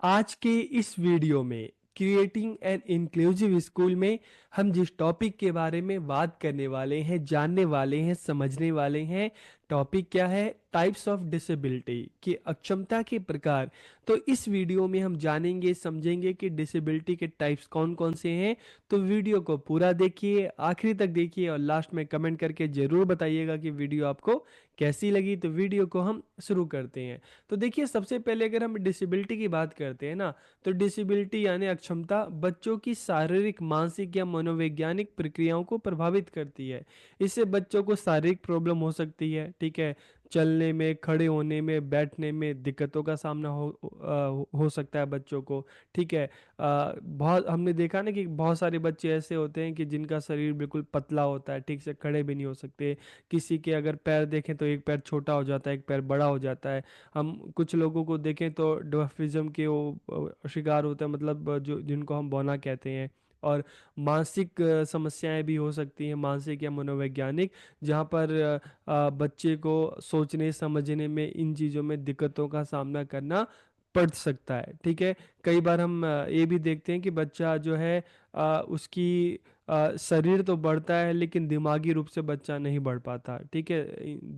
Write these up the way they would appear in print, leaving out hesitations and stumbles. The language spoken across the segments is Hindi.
आज के इस वीडियो में क्रिएटिंग एन इंक्लूसिव स्कूल में हम जिस टॉपिक के बारे में बात करने वाले हैं, जानने वाले हैं, समझने वाले हैं, टॉपिक क्या है? टाइप्स ऑफ डिसेबिलिटी की अक्षमता के प्रकार। तो इस वीडियो में हम जानेंगे, समझेंगे कि डिसेबिलिटी के टाइप्स कौन कौन से हैं। तो वीडियो को पूरा देखिए, आखिरी तक देखिए और लास्ट में कमेंट करके ज़रूर बताइएगा कि वीडियो आपको कैसी लगी। तो वीडियो को हम शुरू करते हैं। तो देखिए, सबसे पहले अगर हम डिसेबिलिटी की बात करते हैं ना, तो डिसेबिलिटी यानी अक्षमता बच्चों की शारीरिक, मानसिक या मनोवैज्ञानिक प्रक्रियाओं को प्रभावित करती है। इससे बच्चों को शारीरिक प्रॉब्लम हो सकती है, ठीक है। चलने में, खड़े होने में, बैठने में दिक्कतों का सामना हो सकता है बच्चों को, ठीक है। बहुत हमने देखा ना कि बहुत सारे बच्चे ऐसे होते हैं कि जिनका शरीर बिल्कुल पतला होता है, ठीक से खड़े भी नहीं हो सकते। किसी के अगर पैर देखें तो एक पैर छोटा हो जाता है, एक पैर बड़ा हो जाता है। हम कुछ लोगों को देखें तो डवार्फिज्म के वो शिकार होते हैं, मतलब जो जिनको हम बौना कहते हैं। और मानसिक समस्याएं भी हो सकती हैं, मानसिक या मनोवैज्ञानिक, जहाँ पर बच्चे को सोचने समझने में, इन चीज़ों में दिक्कतों का सामना करना पड़ सकता है, ठीक है। कई बार हम ये भी देखते हैं कि बच्चा जो है उसकी शरीर तो बढ़ता है लेकिन दिमागी रूप से बच्चा नहीं बढ़ पाता, ठीक है।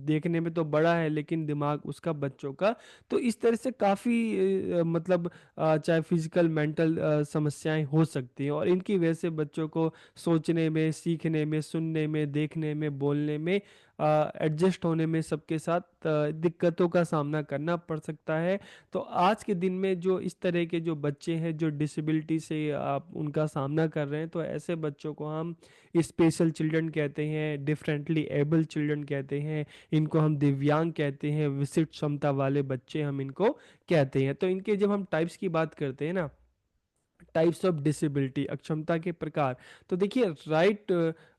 देखने में तो बड़ा है लेकिन दिमाग उसका बच्चों का। तो इस तरह से काफ़ी मतलब चाहे फिजिकल मेंटल समस्याएं हो सकती हैं, और इनकी वजह से बच्चों को सोचने में, सीखने में, सुनने में, देखने में, बोलने में, एडजस्ट होने में, सबके साथ दिक्कतों का सामना करना पड़ सकता है। तो आज के दिन में जो इस तरह के जो बच्चे हैं जो डिसेबिलिटी से आप उनका सामना कर रहे हैं, तो ऐसे बच्चों को हम स्पेशल चिल्ड्रन कहते हैं, डिफरेंटली एबल चिल्ड्रन कहते हैं, इनको हम दिव्यांग कहते हैं, विशिष्ट क्षमता वाले बच्चे हम इनको कहते हैं। तो इनके जब हम टाइप्स की बात करते हैं ना, टाइप्स ऑफ डिसेबिलिटी, अक्षमता के प्रकार, तो देखिए right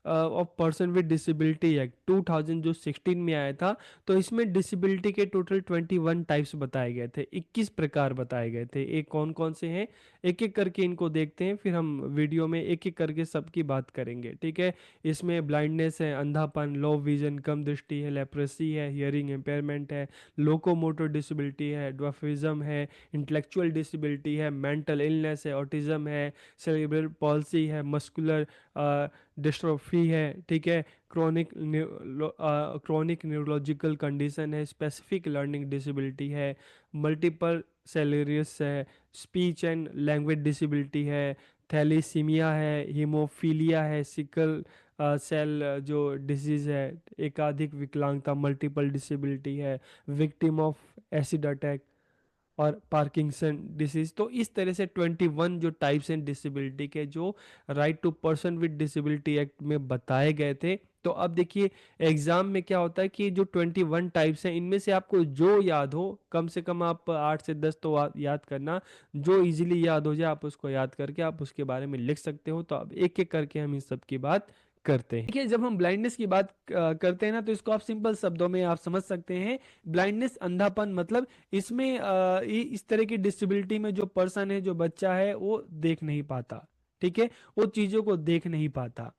of person with disability act 2000 जो 16 में आया था, तो इसमें डिसेबिलिटी के टोटल 21 टाइप्स बताए गए थे, 21 प्रकार बताए गए थे। एक कौन कौन से हैं, एक एक करके इनको देखते हैं, फिर हम वीडियो में एक एक करके सबकी बात करेंगे, ठीक है। इसमें ब्लाइंडनेस है, अंधापन, लो विजन, कम दृष्टि है, लेप्रेसी है, हियरिंग इम्पेयरमेंट है, लोकोमोटर डिसेबिलिटी है, ड्वार्फिज्म है, इंटेलेक्चुअल डिसेबिलिटी है, मेंटल इलनेस है, ऑटिज्म है, सेरिब्रल पॉल्सी है, मस्कुलर डिस्ट्रोफी है, ठीक है, क्रोनिक न्यूरोलॉजिकल कंडीशन है, स्पेसिफिक लर्निंग डिसेबिलिटी है, मल्टीपल सेलेरियस है, स्पीच एंड लैंग्वेज डिसेबिलिटी है, थैलीसीमिया है, हीमोफीलिया है, सिकल सेल जो डिजीज है, एकाधिक विकलांगता, मल्टीपल डिसेबिलिटी है, विक्टिम ऑफ एसिड अटैक और पार्किंसन डिसीज। तो इस तरह से 21 जो टाइप्स एंड डिसेबिलिटी के जो right to person with disability act में बताए गए थे। तो अब देखिए, एग्जाम में क्या होता है कि जो 21 टाइप्स हैं इनमें से आपको जो याद हो, कम से कम आप 8 से 10 तो याद करना, जो इजीली याद हो जाए आप उसको याद करके आप उसके बारे में लिख सकते हो। तो अब एक एक करके हम इस सब की बात करते हैं। देखिए, जब हम ब्लाइंडनेस की बात करते हैं ना, तो इसको आप सिंपल शब्दों में आप समझ सकते हैं। ब्लाइंडनेस, अंधापन, मतलब इसमें इस तरह की डिसेबिलिटी में जो पर्सन है, जो बच्चा है, वो देख नहीं पाता, ठीक है। वो चीजों को देख नहीं पाता।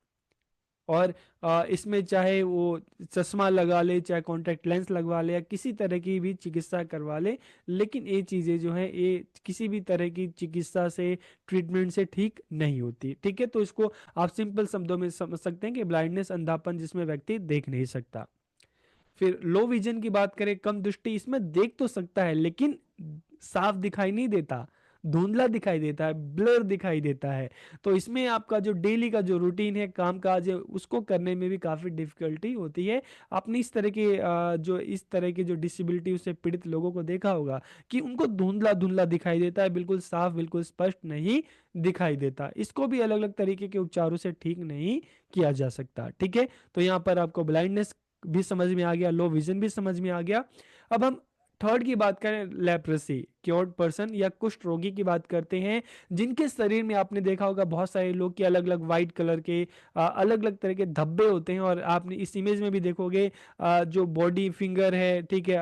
और इसमें चाहे वो चश्मा लगा ले, चाहे कॉन्टैक्ट लेंस लगवा ले, या किसी तरह की भी चिकित्सा करवा ले, लेकिन ये चीजें जो हैं ये किसी भी तरह की चिकित्सा से, ट्रीटमेंट से ठीक नहीं होती, ठीक है। तो इसको आप सिंपल शब्दों में समझ सकते हैं कि ब्लाइंडनेस, अंधापन, जिसमें व्यक्ति देख नहीं सकता। फिर लो विजन की बात करें, कम दृष्टि, इसमें देख तो सकता है लेकिन साफ दिखाई नहीं देता, धुंधला दिखाई देता है, ब्लर दिखाई देता है। तो इसमें आपका जो डेली का जो रूटीन है, काम काज है, उसको करने में भी काफी डिफिकल्टी होती है। आपने इस तरह के जो इस तरह के जो डिसेबिलिटी से पीड़ित लोगों को देखा होगा कि उनको धुंधला धुंधला दिखाई देता है, बिल्कुल साफ, बिल्कुल स्पष्ट नहीं दिखाई देता। इसको भी अलग अलग तरीके के उपचारों से ठीक नहीं किया जा सकता, ठीक है। तो यहाँ पर आपको ब्लाइंडनेस भी समझ में आ गया, लो विजन भी समझ में आ गया। अब हम थर्ड की बात करें, लेप्रेसी, क्योर्ड पर्सन या कुष्ठ रोगी की बात करते हैं, जिनके शरीर में आपने देखा होगा बहुत सारे लोग के अलग अलग वाइट कलर के अलग अलग तरह के धब्बे होते हैं। और आपने इस इमेज में भी देखोगे जो बॉडी फिंगर है, ठीक है,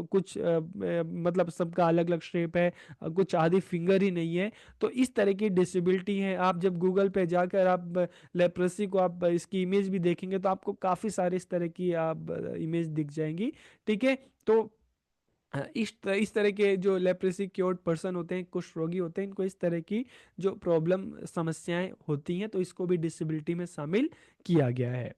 कुछ मतलब सबका अलग अलग शेप है, कुछ आधी फिंगर ही नहीं है। तो इस तरह की डिसेबिलिटी है। आप जब गूगल पे जाकर आप लेप्रेसी को आप इसकी इमेज भी देखेंगे तो आपको काफी सारे इस तरह की आप इमेज दिख जाएंगी, ठीक है। तो इस तरह के जो लेप्रेसी क्योर्ड पर्सन होते हैं, कुष्ठ रोगी होते हैं, इनको इस तरह की जो प्रॉब्लम समस्याएं होती हैं, तो इसको भी डिसेबिलिटी में शामिल किया गया है।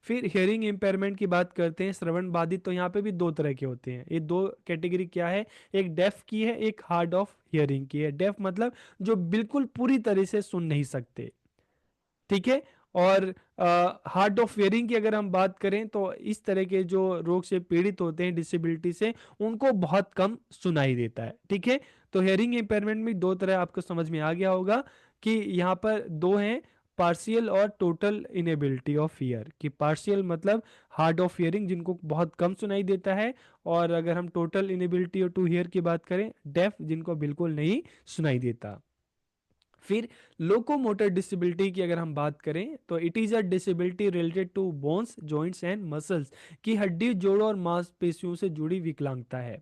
फिर हियरिंग इम्पेयरमेंट की बात करते हैं, श्रवण बाधित, तो यहाँ पे भी दो तरह के होते हैं। ये दो कैटेगरी क्या है, एक डेफ की है, एक हार्ड ऑफ हियरिंग की है। डेफ मतलब जो बिल्कुल पूरी तरह से सुन नहीं सकते, ठीक है। और हार्ड ऑफ हियरिंग की अगर हम बात करें तो इस तरह के जो रोग से पीड़ित होते हैं, डिसेबिलिटी से, उनको बहुत कम सुनाई देता है, ठीक है। तो हियरिंग इम्पेयरमेंट में दो तरह आपको समझ में आ गया होगा कि यहाँ पर दो हैं, पार्शियल और टोटल इनेबिलिटी ऑफ हियर। कि पार्शियल मतलब हार्ड ऑफ हियरिंग, जिनको बहुत कम सुनाई देता है, और अगर हम टोटल इनेबिलिटी टू हियर की बात करें, डेफ, जिनको बिल्कुल नहीं सुनाई देता। फिर लोकोमोटर डिसेबिलिटी की अगर हम बात करें तो it is a disability related to bones, joints and muscles, की हड्डी, जोड़ों और मांसपेशियों से जुड़ी विकलांगता है।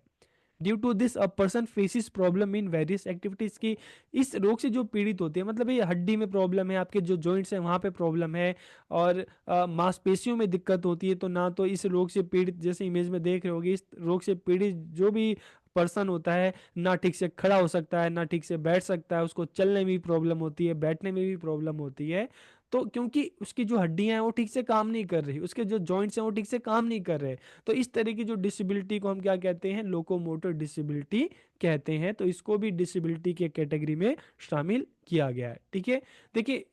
Due to this a person faces problem in various activities. की इस रोग से जो पीड़ित होते हैं, मतलब ये हड्डी में प्रॉब्लम है, आपके जो जॉइंट्स हैं वहाँ पे प्रॉब्लम है, और मांसपेशियों में दिक्कत होती है, तो ना तो इस रोग से पीड़ित, जैसे इमेज में देख रहे होगे, इस रोग से पीड़ित जो भी पर्सन होता है, ना ठीक से खड़ा हो सकता है, ना ठीक से बैठ सकता है, उसको चलने में भी प्रॉब्लम होती है, बैठने में भी प्रॉब्लम होती है। तो क्योंकि उसकी जो हड्डियां हैं वो ठीक से काम नहीं कर रही, उसके जो जॉइंट्स हैं वो ठीक से काम नहीं कर रहे, तो इस तरह की जो डिसेबिलिटी को हम क्या कहते हैं, लोकोमोटर डिसेबिलिटी कहते हैं। तो इसको भी डिसेबिलिटी के कैटेगरी में शामिल किया गया है, ठीक है। देखिए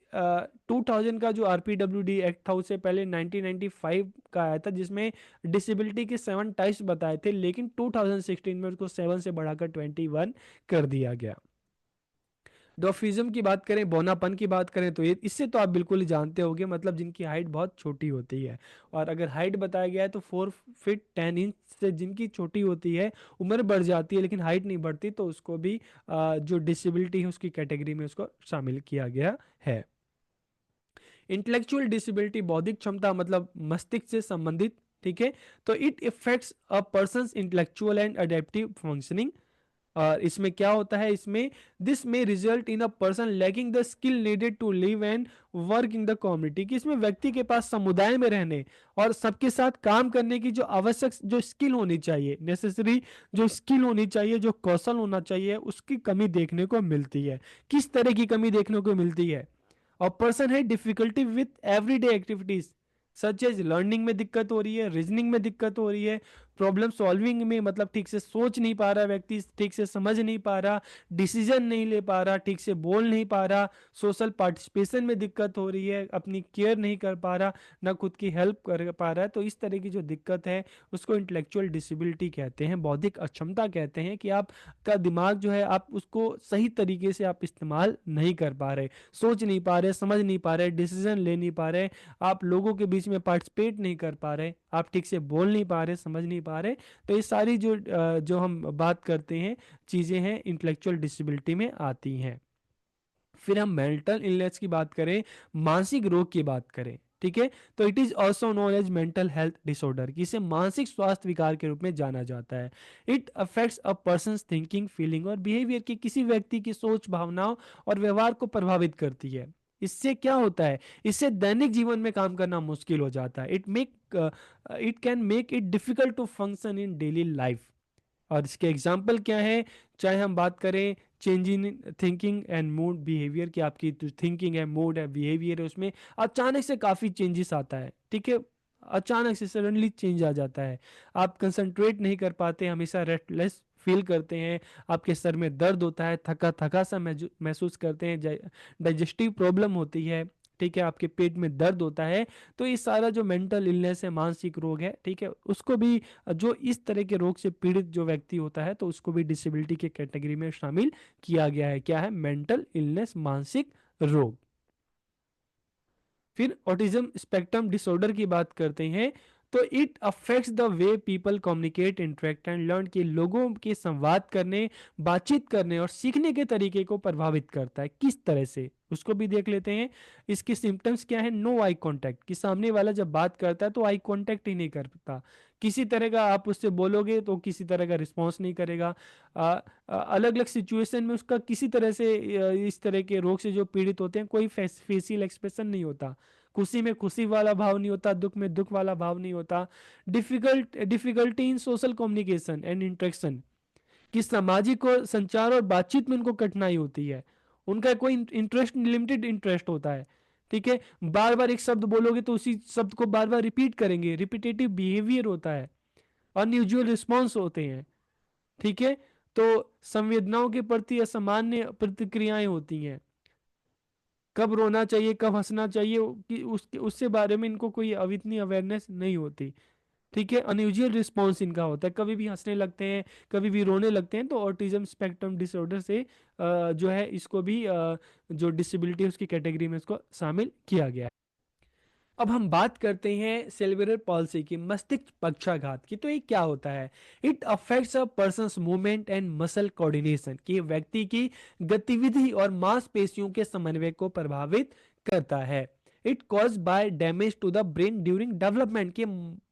2000 का जो आरपीडब्ल्यूडी एक्ट था, उससे पहले 1995 का आया था, जिसमें डिसेबिलिटी के 7 टाइप्स बताए थे, लेकिन 2016 में उसको 7 से बढ़ाकर 21 कर दिया गया। डॉफिज्म की बात करें, बौनापन की बात करें, तो ये इससे तो आप बिल्कुल ही जानते होंगे, मतलब जिनकी हाइट बहुत छोटी होती है। और अगर हाइट बताया गया है तो 4 फीट 10 इंच से जिनकी छोटी होती है, उम्र बढ़ जाती है लेकिन हाइट नहीं बढ़ती, तो उसको भी जो डिसेबिलिटी है उसकी कैटेगरी में उसको शामिल किया गया है। इंटेलेक्चुअल डिसेबिलिटी, बौद्धिक क्षमता मतलब मस्तिष्क से संबंधित, ठीक है। तो it affects a person's intellectual and adaptive functioning. और इसमें क्या होता है, इसमें दिस में result in a person lacking the skill needed to live and work in the community. कि इसमें व्यक्ति के पास समुदाय में रहने और सबके साथ काम करने की जो आवश्यक जो स्किल होनी चाहिए, नेसेसरी जो स्किल होनी चाहिए, जो कौशल होना चाहिए, उसकी कमी देखने को मिलती है। किस तरह की कमी देखने को मिलती है, और पर्सन है difficulty with everyday activities, such as learning में दिक्कत हो रही है, रीजनिंग में दिक्कत हो रही है, प्रॉब्लम सॉल्विंग में, मतलब ठीक से सोच नहीं पा रहा व्यक्ति, ठीक से समझ नहीं पा रहा, डिसीजन नहीं ले पा रहा, ठीक से बोल नहीं पा रहा, सोशल पार्टिसिपेशन में दिक्कत हो रही है, अपनी केयर नहीं कर पा रहा, ना खुद की हेल्प कर पा रहा है। तो इस तरह की जो दिक्कत है उसको इंटेलेक्चुअल डिसेबिलिटी कहते हैं, बौद्धिक अक्षमता कहते हैं। कि आप का दिमाग जो है, आप उसको सही तरीके से आप इस्तेमाल नहीं कर पा रहे, सोच नहीं पा रहे, समझ नहीं पा रहे, डिसीजन ले नहीं पा रहे, आप लोगों के बीच में पार्टिसिपेट नहीं कर पा रहे, आप ठीक से बोल नहीं पा रहे, समझ नहीं पा रहे। तो ये सारी जो हम बात करते हैं चीज़ें हैं, इंटेलेक्चुअल डिसेबिलिटी में आती हैं। फिर हम मेंटल इलनेस की बात करें, मानसिक रोग की बात करें, ठीक है, तो it is also known as mental health disorder, इसे मानसिक स्वास्थ्य विकार के रूप में जाना जाता है। It affects a person thinking, feeling और बिहेवियर, की किसी व्यक्ति की सोच, भावनाओं और व्यवहार को प्रभावित करती है। इससे क्या होता है, इससे दैनिक जीवन में काम करना मुश्किल हो जाता है। It can make it difficult to function in daily life. और इसके एग्जाम्पल क्या है, चाहे हम बात करें change in thinking and mood behaviour, की आपकी जो थिंकिंग है, मूड है, बिहेवियर है, उसमें अचानक से काफ़ी चेंजेस आता है, ठीक है। अचानक से सडनली चेंज आ जाता है, आप कंसंट्रेट नहीं कर पाते, हमेशा रेस्टलेस फील करते हैं, आपके सर में दर्द होता है, थका थका सा महसूस करते हैं, डाइजेस्टिव प्रॉब्लम होती है, ठीक है, आपके पेट में दर्द होता है। तो ये सारा जो मेंटल इलनेस है, मानसिक रोग है, ठीक है, उसको भी, जो इस तरह के रोग से पीड़ित जो व्यक्ति होता है, तो उसको भी डिसेबिलिटी के कैटेगरी में शामिल किया गया है। क्या है, मेंटल इलनेस, मानसिक रोग। फिर ऑटिज्म स्पेक्ट्रम डिसऑर्डर की बात करते हैं, तो it affects the way people communicate, interact and learn, के लोगों के संवाद करने, बातचीत करने और सीखने के तरीके को प्रभावित करता है। किस तरह से, उसको भी देख लेते हैं। इसके सिम्टम्स क्या है, नो आई कांटेक्ट, कि सामने वाला जब बात करता है तो आई कांटेक्ट ही नहीं करता, किसी तरह का आप उससे बोलोगे तो किसी तरह का रिस्पॉन्स नहीं करेगा। अलग अलग सिचुएशन में उसका किसी तरह से, इस तरह के रोग से जो पीड़ित होते हैं, कोई फेशियल एक्सप्रेशन नहीं होता, खुशी में खुशी वाला भाव नहीं होता, दुख में दुख वाला भाव नहीं होता। Difficulty in social communication and interaction, कि सामाजिक और संचार और बातचीत में उनको कठिनाई होती है। उनका कोई इंटरेस्ट, लिमिटेड इंटरेस्ट होता है। ठीक है, बार बार एक शब्द बोलोगे तो उसी शब्द को बार बार रिपीट करेंगे, रिपीटेटिव बिहेवियर होता है, अनयूजुअल रिस्पॉन्स होते हैं। ठीक है, तो संवेदनाओं के प्रति असामान्य प्रतिक्रियाएं होती हैं, कब रोना चाहिए कब हंसना चाहिए कि उससे बारे में इनको कोई इतनी अवेयरनेस नहीं होती। ठीक है, अनयूजुअल रिस्पॉन्स इनका होता है, कभी भी हंसने लगते हैं, कभी भी रोने लगते हैं। तो ऑटिज्म स्पेक्ट्रम डिसऑर्डर से जो है इसको भी जो डिसेबिलिटी उसकी कैटेगरी में इसको शामिल किया गया है। अब हम बात करते हैं सेरेब्रल पॉल्सी की, मस्तिष्क पक्षाघात की। तो ये क्या होता है? It affects a persons movement and muscle coordination, कि व्यक्ति की गतिविधि और मांसपेशियों के समन्वय को प्रभावित करता है। It cause by damage to the brain during development, के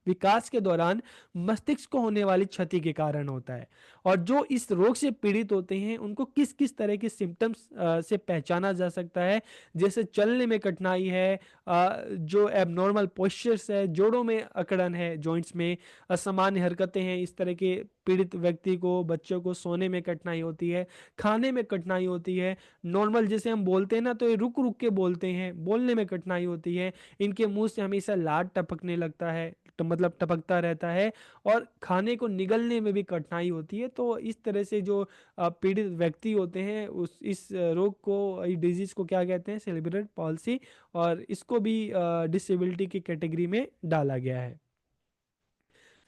विकास के दौरान मस्तिष्क को होने वाली क्षति के कारण होता है। और जो इस रोग से पीड़ित होते हैं उनको किस किस तरह के सिम्टम्स से पहचाना जा सकता है? जैसे चलने में कठिनाई है, जो एबनॉर्मल पोस्चर्स है, जोड़ों में अकड़न है, जॉइंट्स में असामान्य हरकतें हैं, इस तरह के पीड़ित व्यक्ति को, बच्चों को सोने में कठिनाई होती है, खाने में कठिनाई होती है। नॉर्मल जैसे हम बोलते हैं ना तो ये रुक रुक के बोलते हैं, बोलने में कठिनाई होती है। इनके मुंह से हमेशा लार टपकने लगता है, तो मतलब टपकता रहता है, और खाने को निगलने में भी कठिनाई होती है। तो इस तरह से जो पीड़ित व्यक्ति होते हैं उस इस रोग को, इस डिजीज को क्या कहते हैं? Cerebral palsy. और इसको भी डिसेबिलिटी की कैटेगरी में डाला गया है।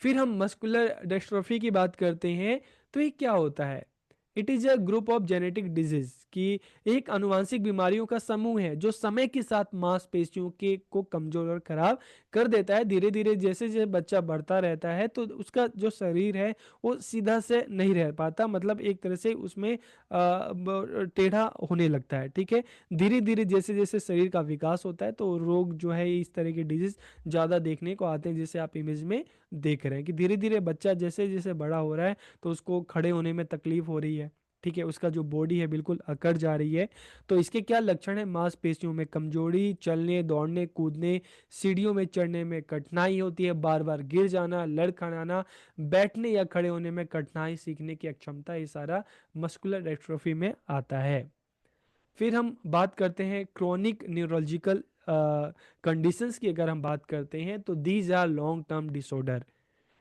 फिर हम मस्कुलर डिस्ट्रोफी की बात करते हैं। तो ये क्या होता है? It is a group of genetic disease, की एक आनुवांशिक बीमारियों का समूह है जो समय के साथ मांसपेशियों के को कमजोर और खराब कर देता है। धीरे धीरे जैसे जैसे बच्चा बढ़ता रहता है तो उसका जो शरीर है वो सीधा से नहीं रह पाता, मतलब एक तरह से उसमें टेढ़ा होने लगता है। ठीक है, धीरे धीरे जैसे जैसे शरीर का विकास होता है तो रोग जो है इस तरह के डिजीज ज़्यादा देखने को आते हैं, जैसे आप इमेज में देख रहे हैं कि धीरे धीरे बच्चा जैसे जैसे बड़ा हो रहा है तो उसको खड़े होने में तकलीफ हो रही है। ठीक है, उसका जो बॉडी है बिल्कुल अकड़ जा रही है। तो इसके क्या लक्षण है? मांसपेशियों में कमजोरी, चलने दौड़ने कूदने, सीढ़ियों में चढ़ने में कठिनाई होती है, बार बार गिर जाना, लड़खड़ाना, बैठने या खड़े होने में कठिनाई, सीखने की अक्षमता, ये सारा मस्कुलर डिस्ट्रोफी में आता है। फिर हम बात करते हैं क्रोनिक न्यूरोलॉजिकल कंडीशंस की। अगर हम बात करते हैं तो these are long term disorder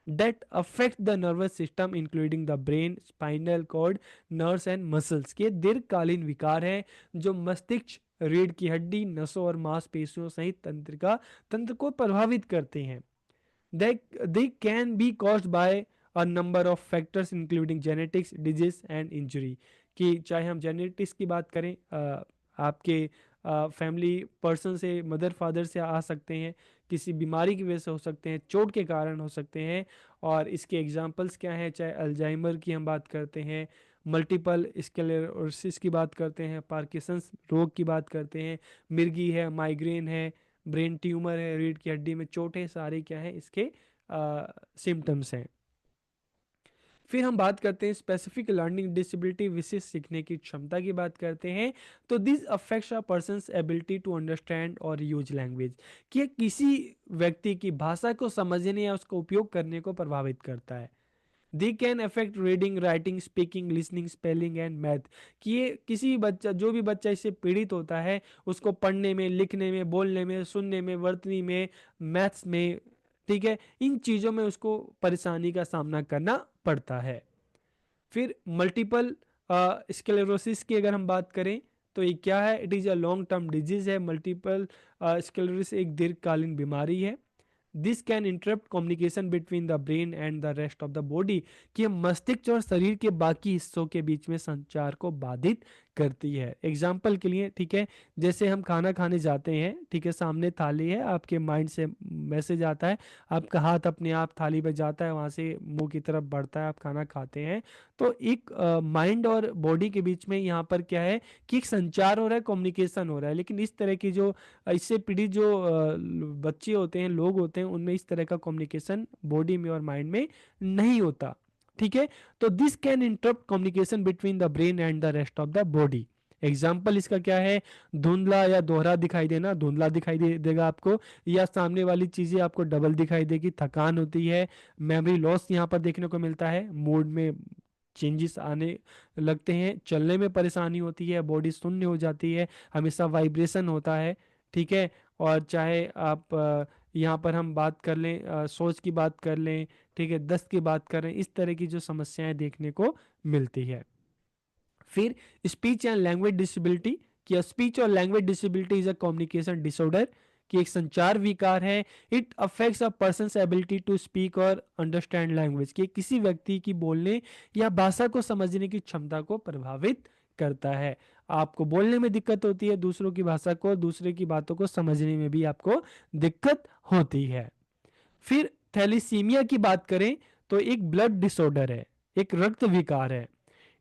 that affect the nervous system including the brain, spinal cord, nerves and muscles, के दीर्घकालीन विकार हैं जो मस्तिष्क, रीढ़ की हड्डी, नसों और मांसपेशियों सहित तंत्र को प्रभावित करते हैं। they they can be caused by a number of factors including genetics, disease and injury, कि चाहे हम जेनेटिक्स की बात करें, आपके फैमिली पर्सन से, मदर फादर से आ सकते हैं, किसी बीमारी की वजह से हो सकते हैं, चोट के कारण हो सकते हैं। और इसके एग्जांपल्स क्या हैं? चाहे अल्जाइमर की हम बात करते हैं, मल्टीपल स्क्लेरोसिस की बात करते हैं, पार्किंसंस रोग की बात करते हैं, मिर्गी है, माइग्रेन है, ब्रेन ट्यूमर है, रीढ़ की हड्डी में चोट है, सारे क्या है इसके सिम्टम्स हैं। फिर हम बात करते हैं स्पेसिफिक लर्निंग डिसेबिलिटी, विशेष सीखने की क्षमता की बात करते हैं। तो this affects a person's ability to understand और यूज लैंग्वेज, कि किसी व्यक्ति की भाषा को समझने या उसका उपयोग करने को प्रभावित करता है। They can affect reading, writing, speaking, listening, spelling and math, कि ये किसी भी बच्चा, जो भी बच्चा इससे पीड़ित होता है उसको पढ़ने में, लिखने में, बोलने में, सुनने में, वर्तनी में, मैथ्स में, ठीक है, इन चीज़ों में उसको परेशानी का सामना करना पड़ता है। फिर मल्टीपल स्क्लेरोसिस की अगर हम बात करें तो ये क्या है? It is a long term disease है। मल्टीपल स्क्लेरोसिस एक दीर्घकालीन बीमारी है। This can interrupt communication between the brain and the rest of the body, कि मस्तिष्क और शरीर के बाकी हिस्सों के बीच में संचार को बाधित करती है। एग्जाम्पल के लिए, ठीक है, जैसे हम खाना खाने जाते हैं, ठीक है, सामने थाली है, आपके माइंड से मैसेज आता है, आपका हाथ अपने आप थाली पे जाता है, वहां से मुंह की तरफ बढ़ता है, आप खाना खाते हैं। तो एक माइंड और बॉडी के बीच में यहाँ पर क्या है कि एक संचार हो रहा है, कम्युनिकेशन हो रहा है। लेकिन इस तरह की जो इससे पीड़ित जो बच्चे होते हैं, लोग होते हैं, उनमें इस तरह का कम्युनिकेशन बॉडी में और माइंड में नहीं होता। ठीक है, तो this can interrupt communication between the brain and the rest of the body. Example इसका क्या है? धुंधला या दोहरा दिखाई देना, धुंधला दिखाई देगा आपको, या सामने वाली चीजें आपको डबल दिखाई देगी, थकान होती है, मेमोरी लॉस यहाँ पर देखने को मिलता है, मूड में चेंजेस आने लगते हैं, चलने में परेशानी होती है, बॉडी शून्य हो जाती है, हमेशा वाइब्रेशन होता है। ठीक है। और चाहे आप यहाँ पर हम बात कर लें, सोच की बात कर लें, ठीक है, दस्त की बात करें, इस तरह की जो समस्याएं देखने को मिलती है। फिर स्पीच एंड लैंग्वेज डिसेबिलिटी, कि स्पीच और language disability is a communication disorder, कि एक संचार विकार है। It affects a person's ability to speak और अंडरस्टैंड लैंग्वेज, कि किसी व्यक्ति की बोलने या भाषा को समझने की क्षमता को प्रभावित करता है। आपको बोलने में दिक्कत होती है, दूसरों की भाषा को, दूसरे की बातों को समझने में भी आपको दिक्कत होती है। फिर थैलीसीमिया की बात करें तो एक ब्लड डिसऑर्डर है, एक रक्त विकार है।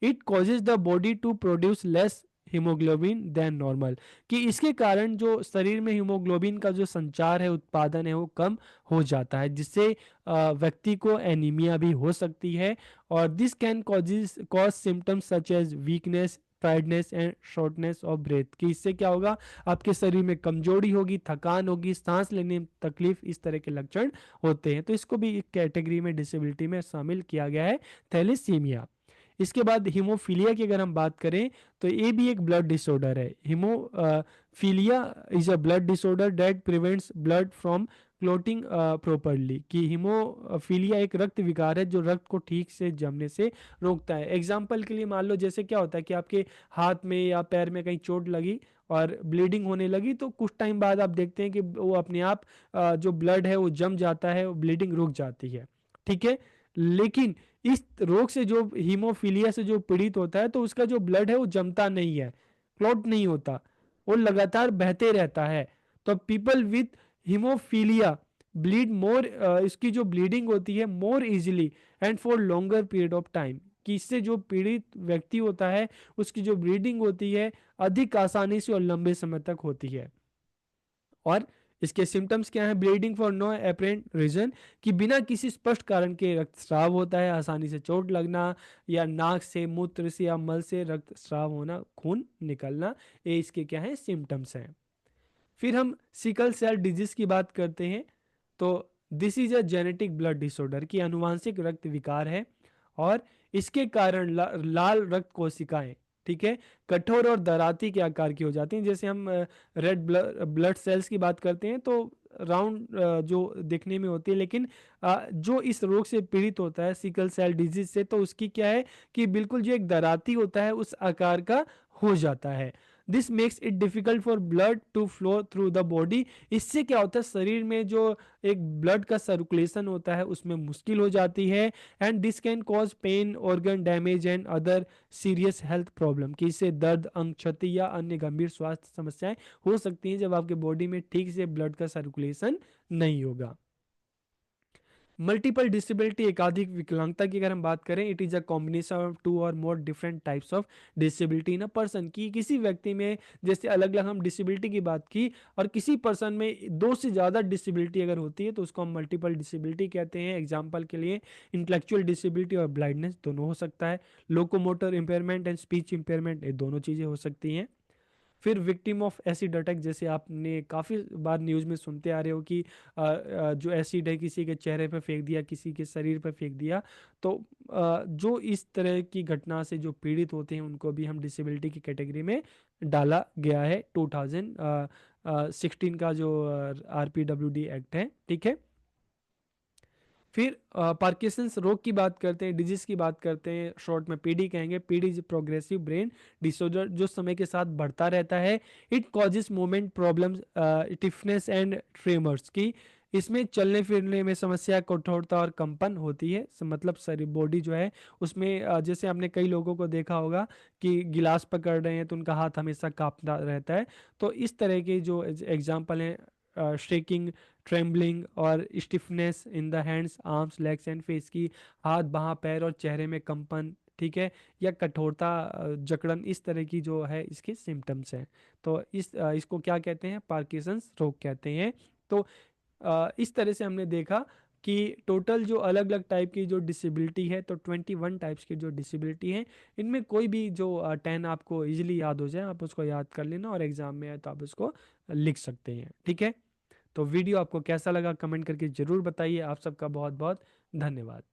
It causes the body to produce less haemoglobin than normal, कि इसके कारण जो शरीर में हीमोग्लोबिन का जो संचार है, उत्पादन है, वो कम हो जाता है, जिससे व्यक्ति को एनीमिया भी हो सकती है। और this can cause symptoms such as weakness, tiredness and shortness of breath, कि इससे क्या होगा, आपके शरीर में कमजोरी होगी, थकान होगी, सांस लेने में तकलीफ, इस तरह के लक्षण होते हैं। तो इसको भी एक कैटेगरी में, डिसेबिलिटी में शामिल किया गया है, थैलेसीमिया। इसके बाद हीमोफीलिया की अगर हम बात करें तो ये भी एक ब्लड डिसऑर्डर है। Haemophilia is a blood disorder that prevents blood from clotting properly, कि हीमोफीलिया एक रक्त विकार है जो रक्त को ठीक से जमने से रोकता है। एग्जाम्पल के लिए मान लो, जैसे क्या होता है कि आपके हाथ में या पैर में कहीं चोट लगी और ब्लीडिंग होने लगी, तो कुछ टाइम बाद आप देखते हैं कि वो अपने आप जो ब्लड है वो जम जाता है, वो ब्लीडिंग रुक जाती है। ठीक है। लेकिन इस रोग से जो हीमोफीलिया से जो पीड़ित होता है, तो उसका जो ब्लड है वो जमता नहीं है, क्लॉट नहीं होता, वो लगातार बहते रहता है। तो पीपल विथ हीमोफीलिया ब्लीड मोर, इसकी जो ब्लीडिंग होती है मोर easily and for longer period of time, कि इससे जो पीड़ित व्यक्ति होता है उसकी जो ब्लीडिंग होती है अधिक आसानी से और लंबे समय तक होती है। और इसके सिम्टम्स क्या हैं? Bleeding for no apparent reason, कि बिना किसी स्पष्ट कारण के रक्तस्राव होता है, आसानी से चोट लगना, या नाक से, मूत्र से या मल से रक्तस्राव होना, खून निकलना, ये इसके क्या है, सिम्टम्स हैं। फिर हम सिकल सेल डिजीज की बात करते हैं। तो this is a genetic blood disorder, की आनुवांशिक रक्त विकार है, और इसके कारण लाल रक्त कोशिकाएं, ठीक है, कठोर और दराती के आकार की हो जाती हैं। जैसे हम रेड ब्लड सेल्स की बात करते हैं तो राउंड जो देखने में होती है, लेकिन जो इस रोग से पीड़ित होता है सिकल सेल डिजीज से, तो उसकी क्या है कि बिल्कुल जो एक दराती होता है उस आकार का हो जाता है। This makes it difficult for blood to flow through the body, इससे क्या होता है शरीर में जो एक ब्लड का सर्कुलेशन होता है उसमें मुश्किल हो जाती है। And this can cause pain, organ damage and other serious health problem, कि इससे दर्द, अंग क्षति या अन्य गंभीर स्वास्थ्य समस्याएं हो सकती हैं जब आपके बॉडी में ठीक से ब्लड का सर्कुलेशन नहीं होगा। मल्टीपल डिसेबिलिटी, एकाधिक विकलांगता की अगर हम बात करें, it is a combination of two और more different types of disability in a person, की किसी व्यक्ति में, जैसे अलग अलग हम डिसेबिलिटी की बात की, और किसी पर्सन में दो से ज़्यादा डिसेबिलिटी अगर होती है तो उसको हम मल्टीपल डिसेबिलिटी कहते हैं। एग्जाम्पल के लिए इंटेलेक्चुअल डिसेबिलिटी और ब्लाइंडनेस दोनों हो सकता है, locomotor impairment and speech impairment, ये दोनों चीज़ें हो सकती हैं। फिर विक्टिम ऑफ एसिड अटैक, जैसे आपने काफ़ी बार न्यूज़ में सुनते आ रहे हो कि जो एसिड है किसी के चेहरे पे फेंक दिया, किसी के शरीर पे फेंक दिया, तो जो इस तरह की घटना से जो पीड़ित होते हैं उनको भी हम डिसेबिलिटी की कैटेगरी में डाला गया है। 2016 का जो RPWD एक्ट है, ठीक है। फिर पार्किंसंस रोग की बात करते हैं, डिजीज की बात करते हैं, शॉर्ट में पीडी कहेंगे। PD is progressive brain disorder जो समय के साथ बढ़ता रहता है। It causes movement problems, stiffness and tremors, की इसमें चलने फिरने में समस्या, कठोरता और कंपन होती है। मतलब सारी बॉडी जो है उसमें जैसे आपने कई लोगों को देखा होगा कि गिलास पकड़ रहे हैं तो उनका हाथ हमेशा कांपता रहता है। तो इस तरह के जो एग्जाम्पल हैं, शेकिंग, ट्रेम्बलिंग और stiffness in the hands, arms, legs and face, की हाथ, बाहाँ, पैर और चेहरे में कंपन, ठीक है, या कठोरता, जकड़न, इस तरह की जो है इसके सिम्टम्स हैं। तो इसको क्या कहते हैं? पार्किंसंस रोग कहते हैं। तो इस तरह से हमने देखा कि टोटल जो अलग अलग टाइप की जो डिसेबिलिटी है, तो 21 टाइप्स की जो डिसेबिलिटी है, इनमें कोई भी जो 10 आपको इजीली याद हो जाए आप उसको याद कर लेना, और एग्जाम में है तो आप उसको लिख सकते हैं। ठीक है, तो वीडियो आपको कैसा लगा कमेंट करके ज़रूर बताइए। आप सबका बहुत बहुत धन्यवाद।